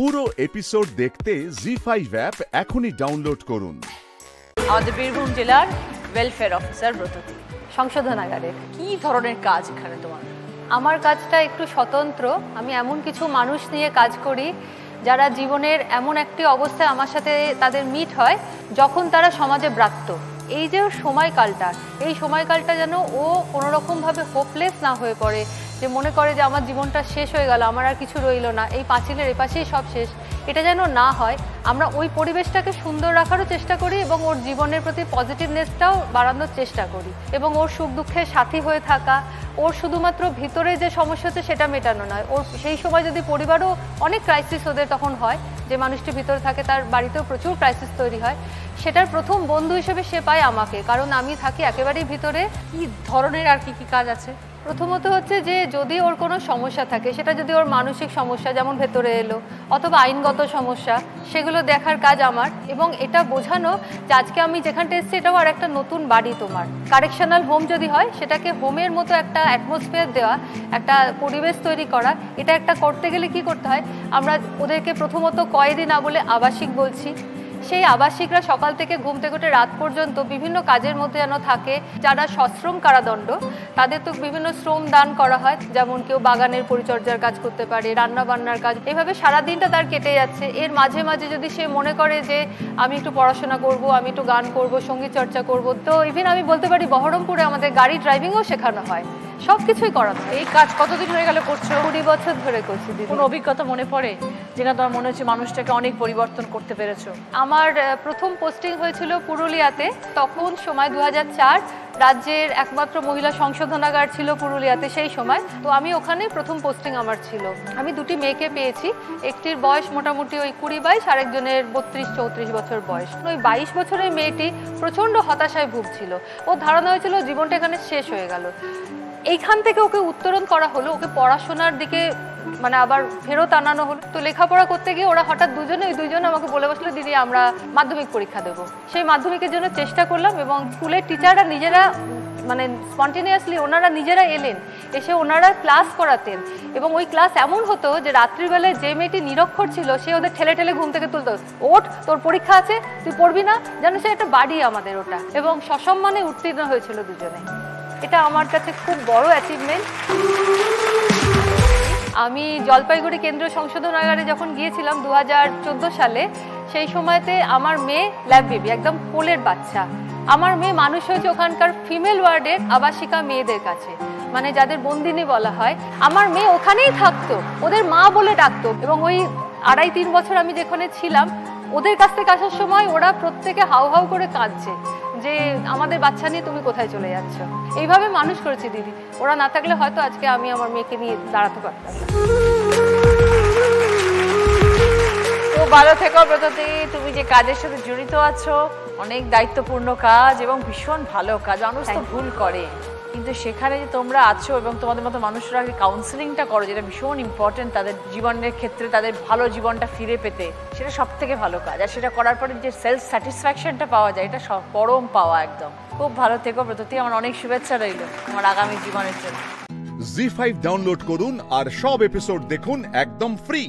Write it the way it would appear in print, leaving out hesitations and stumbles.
পুরো এপিসোড দেখতে জি5 অ্যাপ এখনই ডাউনলোড করুন। আমাদের বীরভূম জেলার ওয়েলফেয়ার অফিসার ব্রততী সংশোধনাগারে কি ধরনের কাজ এখানে তোমার? আমার কাজটা একটু স্বতন্ত্র। আমি এমন কিছু মানুষ নিয়ে কাজ করি যারা জীবনের এমন একটি অবস্থায় আমার সাথে তাদের মিট হয় যখন তারা সমাজে ব্রাত্য। এই যে সময়কালটা, এই সময়কালটা যেন ও কোনোরকমভাবে হোপলেস না হয়ে পড়ে, যে মনে করে যে আমার জীবনটা শেষ হয়ে গেল, আমার আর কিছু রইল না, এই পাঁচিলের এপাশেই সব শেষ, এটা যেন না হয়। আমরা ওই পরিবেশটাকে সুন্দর রাখারও চেষ্টা করি এবং ওর জীবনের প্রতি পজিটিভনেসটাও বাড়ানোর চেষ্টা করি এবং ওর সুখ দুঃখের সাথী হয়ে থাকা। ওর শুধুমাত্র ভিতরে যে সমস্যা হচ্ছে সেটা মেটানো নয়, ওর সেই সময় যদি পরিবারও অনেক ক্রাইসিস ওদের তখন হয়, যে মানুষটি ভিতরে থাকে তার বাড়িতেও প্রচুর ক্রাইসিস তৈরি হয়, সেটার প্রথম বন্ধু হিসেবে সে পায় আমাকে, কারণ আমি থাকি একেবারেই ভিতরে। কি ধরনের আর কি কাজ আছে? প্রথমত হচ্ছে যে যদি ওর কোনো সমস্যা থাকে, সেটা যদি ওর মানসিক সমস্যা যেমন ভেতরে এলো অথবা আইনগত সমস্যা, সেগুলো দেখার কাজ আমার, এবং এটা বোঝানো যে আজকে আমি যেখানটা এসেছি এটাও আর একটা নতুন বাড়ি তোমার। কারেকশনাল হোম যদি হয় সেটাকে হোমের মতো একটা অ্যাটমসফিয়ার দেওয়া, একটা পরিবেশ তৈরি করা। এটা একটা করতে গেলে কি করতে হয়, আমরা ওদেরকে প্রথমত কয়েদি না বলে আবাসিক বলছি। সেই আবাসিকরা সকাল থেকে ঘুম থেকে উঠে রাত পর্যন্ত বিভিন্ন কাজের মধ্যে যেন থাকে। যারা সশ্রম কারাদণ্ড তাদের তো বিভিন্ন শ্রম দান করা হয়, যেমন কেউ বাগানের পরিচর্যার কাজ করতে পারে, রান্না বান্নার কাজ, এইভাবে সারাদিনটা তার কেটে যাচ্ছে। এর মাঝে মাঝে যদি সে মনে করে যে আমি একটু পড়াশোনা করব, আমি একটু গান করব, সঙ্গীত চর্চা করব, তো ইভেন আমি বলতে পারি বহরমপুরে আমাদের গাড়ি ড্রাইভিংও শেখানো হয়, সব কিছুই করানো হয়। এই কাজ কতদিন হয়ে গেল করছো? 20 বছর ধরে করছি। কোনো অভিজ্ঞতা মনে পড়ে যেটা তোমার মনে হচ্ছে মানুষটাকে অনেক পরিবর্তন করতে পেরেছো? আমার প্রথম পোস্টিং হয়েছিল পুরুলিয়াতে, তখন সময় 2004, রাজ্যের একমাত্র মহিলা সংশোধনাগার ছিল পুরুলিয়াতে সেই সময়। তো আমি ওখানে প্রথম পোস্টিং আমার ছিল। আমি দুটি মেয়েকে পেয়েছি, একটির বয়স মোটামুটি ওই 20-22, আরেকজনের 32-34 বছর বয়স। ওই 22 বছরের মেয়েটি প্রচণ্ড হতাশায় ভুগছিল। ওর ধারণা হয়েছিল জীবনটা এখানে শেষ হয়ে গেল। এইখান থেকে ওকে উত্তরণ করা হলো, ওকে পড়াশোনার দিকে মানে আবার ফেরত আনানো হলো। তো লেখাপড়া করতে গিয়ে ওরা হঠাৎ ওই দুজন আমাকে বলে বসলো, দিদি আমরা মাধ্যমিক পরীক্ষা দেবো। সেই মাধ্যমিকের জন্য চেষ্টা করলাম এবং স্কুলের টিচাররা নিজেরা মানে স্পন্টেনিয়াসলি ওনারা নিজেরা এলেন, এসে ওনারা ক্লাস করাতেন। এবং ওই ক্লাস এমন হতো যে রাত্রিবেলায় যে মেয়েটি নিরক্ষর ছিল সে ওদের ঠেলে ঠেলে ঘুম থেকে তুলতো, ওঠ তোর পরীক্ষা আছে, তুই পড়বি না, যেন সে একটা বাড়ি আমাদের ওটা। এবং সসম্মানে উত্তীর্ণ হয়েছিল দুজনে। এটা আমার কাছে খুব বড় অ্যাচিভমেন্ট। আমি জলপাইগুড়ি কেন্দ্রীয় সংশোধনাগারে যখন গিয়েছিলাম 2014 সালে, সেই সময়তে আমার মেয়ে ল্যাব বেবি, একদম কোলের বাচ্চা। আমার মেয়ে মানুষ হয়েছে ওখানকার ফিমেল ওয়ার্ডের আবাসিকা মেয়েদের কাছে, মানে যাদের বন্দিনী বলা হয়। আমার মেয়ে ওখানেই থাকতো, ওদের মা বলে ডাকতো। এবং ওই 2.5-3 বছর আমি যেখানে ছিলাম, ওদের কাছ থেকে আসার সময় ওরা প্রত্যেকে হাউ হাউ করে কাঁদছে যে আমাদের বাচ্চা নিয়ে তুমি কোথায় চলে যাচ্ছ। এইভাবে মানুষ করেছে দিদি। ওরা না থাকলে হয়তো আজকে আমি আমার মেয়েকে নিয়ে দাঁড়াতে পারতাম না। তো ভালো থেকো ব্রততী, তুমি যে কাজের সাথে জড়িত আছো, অনেক দায়িত্বপূর্ণ কাজ এবং ভীষণ ভালো কাজ। মানুষ তো ভুল করে, কিন্তু সেখানে যে তোমরা আছো এবং তোমাদের মতো মানুষরা কাউন্সিলিংটা করো, যেটা ভীষণ ইম্পর্টেন্ট তাদের জীবনের ক্ষেত্রে, তাদের ভালো জীবনটা ফিরে পেতে, সেটা সব থেকে ভালো কাজ। আর সেটা করার পরে যে সেলফ স্যাটিসফ্যাকশনটা পাওয়া যায়, এটা পরম পাওয়া একদম। খুব ভালো থেকো ব্রততী, আমার অনেক শুভেচ্ছা রইল তোমার আগামী জীবনের জন্য। জি5 ডাউনলোড করুন আর সব এপিসোড দেখুন একদম ফ্রি।